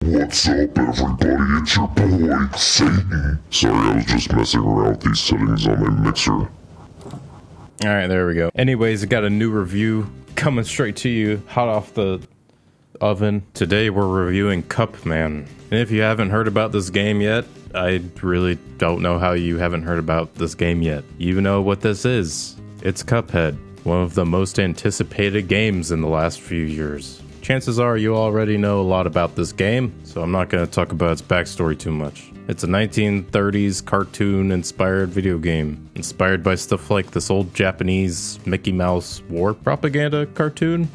What's up, everybody? It's your boy, Satan. Sorry, I was just messing around with these settings on my mixer. Alright, there we go. Anyways, I got a new review coming straight to you, hot off the oven. Today we're reviewing Cup Gaem. And if you haven't heard about this game yet, I really don't know how you haven't heard about this game yet. You know what this is. It's Cuphead, one of the most anticipated games in the last few years. Chances are you already know a lot about this game, so I'm not going to talk about its backstory too much. It's a 1930s cartoon-inspired video game, inspired by stuff like this old Japanese Mickey Mouse war propaganda cartoon.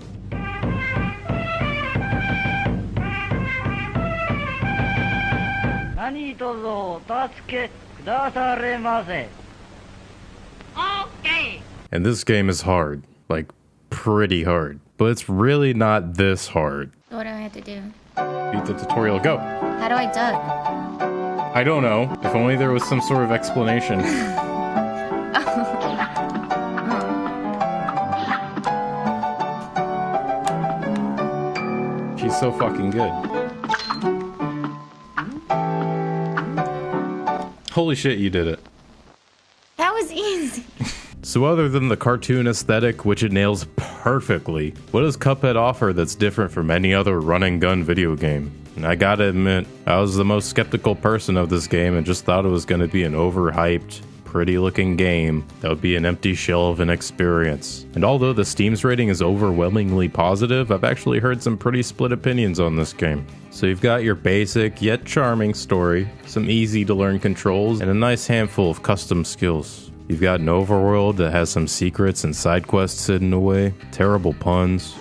Okay. And this game is hard, like pretty hard, but it's really not this hard. What do I have to do? Beat the tutorial, go. How do I duck? I don't know. If only there was some sort of explanation. She's so fucking good. Holy shit, you did it. That was easy. So other than the cartoon aesthetic, which it nails perfectly, what does Cuphead offer that's different from any other run-and-gun video game? And I gotta admit, I was the most skeptical person of this game and just thought it was gonna be an overhyped, pretty-looking game that would be an empty shell of an experience. And although the Steam's rating is overwhelmingly positive, I've actually heard some pretty split opinions on this game. So you've got your basic yet charming story, some easy-to-learn controls, and a nice handful of custom skills. You've got an overworld that has some secrets and side quests hidden away, terrible puns,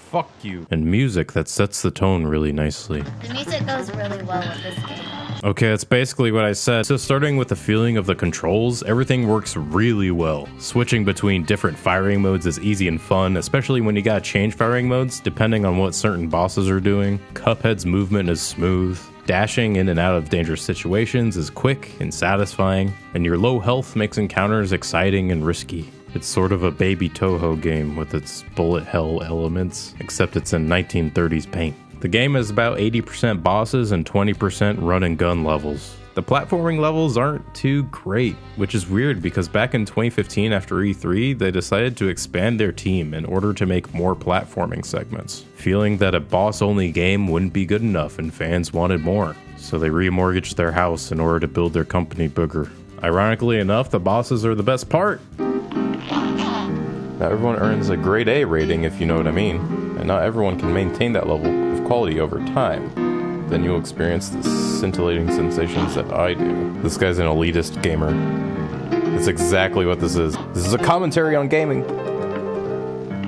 fuck you, and music that sets the tone really nicely. The music goes really well with this game. Okay, that's basically what I said. So starting with the feeling of the controls, everything works really well. Switching between different firing modes is easy and fun, especially when you gotta change firing modes depending on what certain bosses are doing. Cuphead's movement is smooth. Dashing in and out of dangerous situations is quick and satisfying, and your low health makes encounters exciting and risky. It's sort of a baby Toho game with its bullet hell elements, except it's in 1930s paint. The game is about 80% bosses and 20% run and gun levels. The platforming levels aren't too great, which is weird because back in 2015 after E3, they decided to expand their team in order to make more platforming segments, feeling that a boss-only game wouldn't be good enough and fans wanted more. So they remortgaged their house in order to build their company bigger. Ironically enough, the bosses are the best part. Not everyone earns a grade A rating, if you know what I mean, and not everyone can maintain that level of quality over time. Then you'll experience the scintillating sensations that I do. This guy's an elitist gamer. That's exactly what this is. This is a commentary on gaming.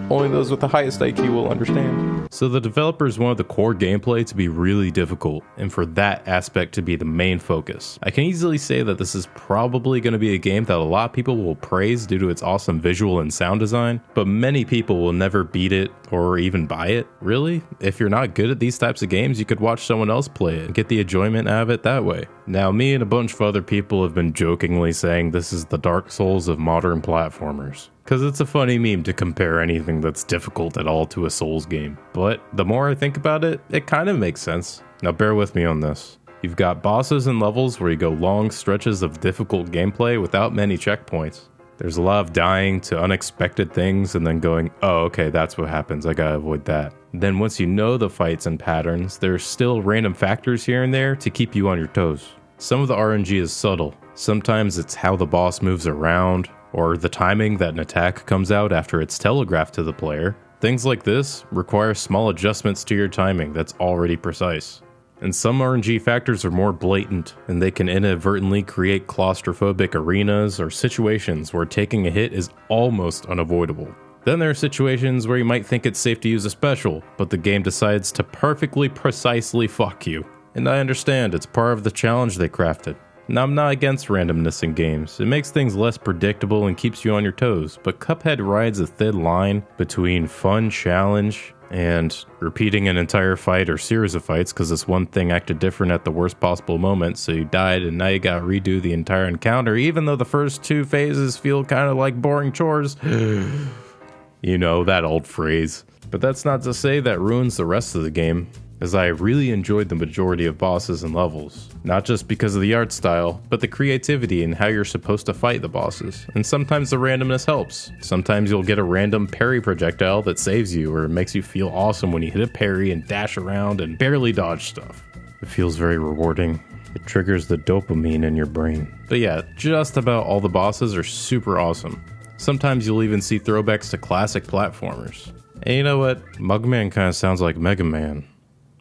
Only those with the highest IQ will understand. So the developers wanted the core gameplay to be really difficult, and for that aspect to be the main focus. I can easily say that this is probably going to be a game that a lot of people will praise due to its awesome visual and sound design, but many people will never beat it or even buy it. Really? If you're not good at these types of games, you could watch someone else play it and get the enjoyment out of it that way. Now, me and a bunch of other people have been jokingly saying this is the Dark Souls of modern platformers. Because it's a funny meme to compare anything that's difficult at all to a Souls game. But the more I think about it, it kind of makes sense. Now bear with me on this. You've got bosses and levels where you go long stretches of difficult gameplay without many checkpoints. There's a lot of dying to unexpected things and then going, oh, okay, that's what happens, I gotta avoid that. Then once you know the fights and patterns, there's still random factors here and there to keep you on your toes. Some of the RNG is subtle. Sometimes it's how the boss moves around, or the timing that an attack comes out after it's telegraphed to the player. Things like this require small adjustments to your timing that's already precise. And some RNG factors are more blatant, and they can inadvertently create claustrophobic arenas or situations where taking a hit is almost unavoidable. Then there are situations where you might think it's safe to use a special, but the game decides to perfectly precisely fuck you. And I understand, it's part of the challenge they crafted. Now, I'm not against randomness in games. It makes things less predictable and keeps you on your toes, but Cuphead rides a thin line between fun challenge and repeating an entire fight or series of fights because this one thing acted different at the worst possible moment, so you died and now you gotta redo the entire encounter, even though the first two phases feel kind of like boring chores. You know, that old phrase. But that's not to say that ruins the rest of the game. as I really enjoyed the majority of bosses and levels. Not just because of the art style, but the creativity and how you're supposed to fight the bosses. And sometimes the randomness helps. Sometimes you'll get a random parry projectile that saves you or makes you feel awesome when you hit a parry and dash around and barely dodge stuff. It feels very rewarding. It triggers the dopamine in your brain. But yeah, just about all the bosses are super awesome. Sometimes you'll even see throwbacks to classic platformers. And you know what? Mugman kind of sounds like Mega Man.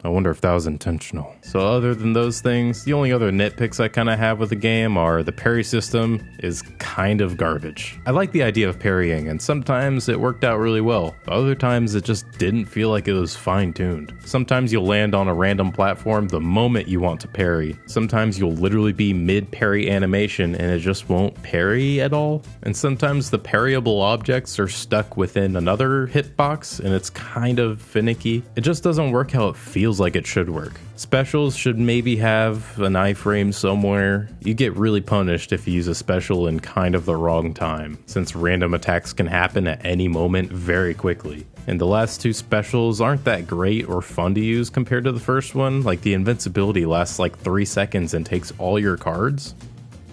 I wonder if that was intentional. So other than those things, the only other nitpicks I kind of have with the game are the parry system is kind of garbage. I like the idea of parrying, and sometimes it worked out really well. Other times it just didn't feel like it was fine-tuned. Sometimes you'll land on a random platform the moment you want to parry. Sometimes you'll literally be mid-parry animation and it just won't parry at all. And sometimes the parryable objects are stuck within another hitbox and it's kind of finicky. It just doesn't work how it feels like it should work. Specials should maybe have an iframe somewhere. You get really punished if you use a special in kind of the wrong time, since random attacks can happen at any moment very quickly. And the last two specials aren't that great or fun to use compared to the first one, like the invincibility lasts like 3 seconds and takes all your cards.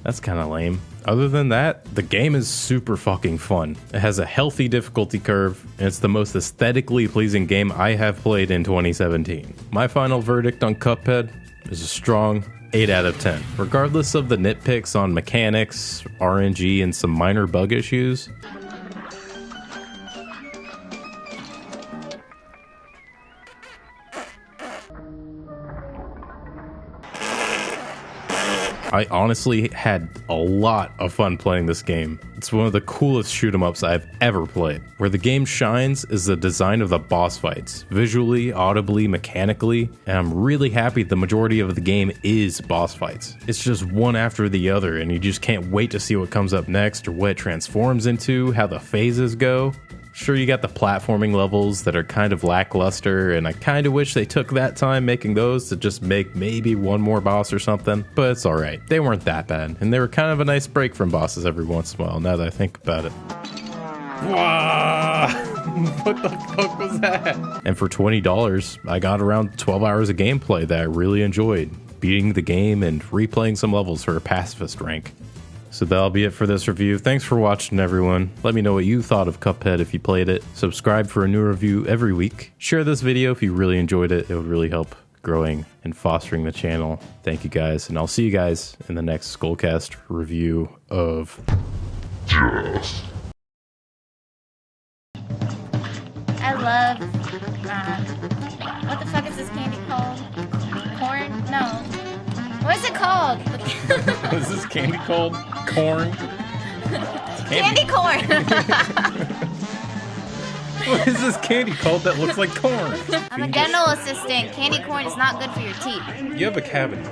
That's kinda lame. Other than that, the game is super fucking fun. It has a healthy difficulty curve, and it's the most aesthetically pleasing game I have played in 2017. My final verdict on Cuphead is a strong 8 out of 10. Regardless of the nitpicks on mechanics, RNG, and some minor bug issues, I honestly had a lot of fun playing this game. It's one of the coolest shoot 'em ups I've ever played. Where the game shines is the design of the boss fights, visually, audibly, mechanically, and I'm really happy the majority of the game is boss fights. It's just one after the other, and you just can't wait to see what comes up next or what it transforms into, how the phases go. Sure, you got the platforming levels that are kind of lackluster, and I kind of wish they took that time making those to just make maybe one more boss or something, but it's alright. They weren't that bad, and they were kind of a nice break from bosses every once in a while, now that I think about it. Wow! What the fuck was that? And for $20, I got around 12 hours of gameplay that I really enjoyed, beating the game and replaying some levels for a pacifist rank. So that'll be it for this review. Thanks for watching, everyone. Let me know what you thought of Cuphead if you played it. Subscribe for a new review every week. Share this video if you really enjoyed it. It would really help growing and fostering the channel. Thank you guys, and I'll see you guys in the next Skullcast review of Yes. I love, what the fuck is this candy called? Corn? No. What is it called? Is this candy called corn? Candy corn! What is this candy called that looks like corn? I'm a dental assistant. Candy corn is not good for your teeth. You have a cavity.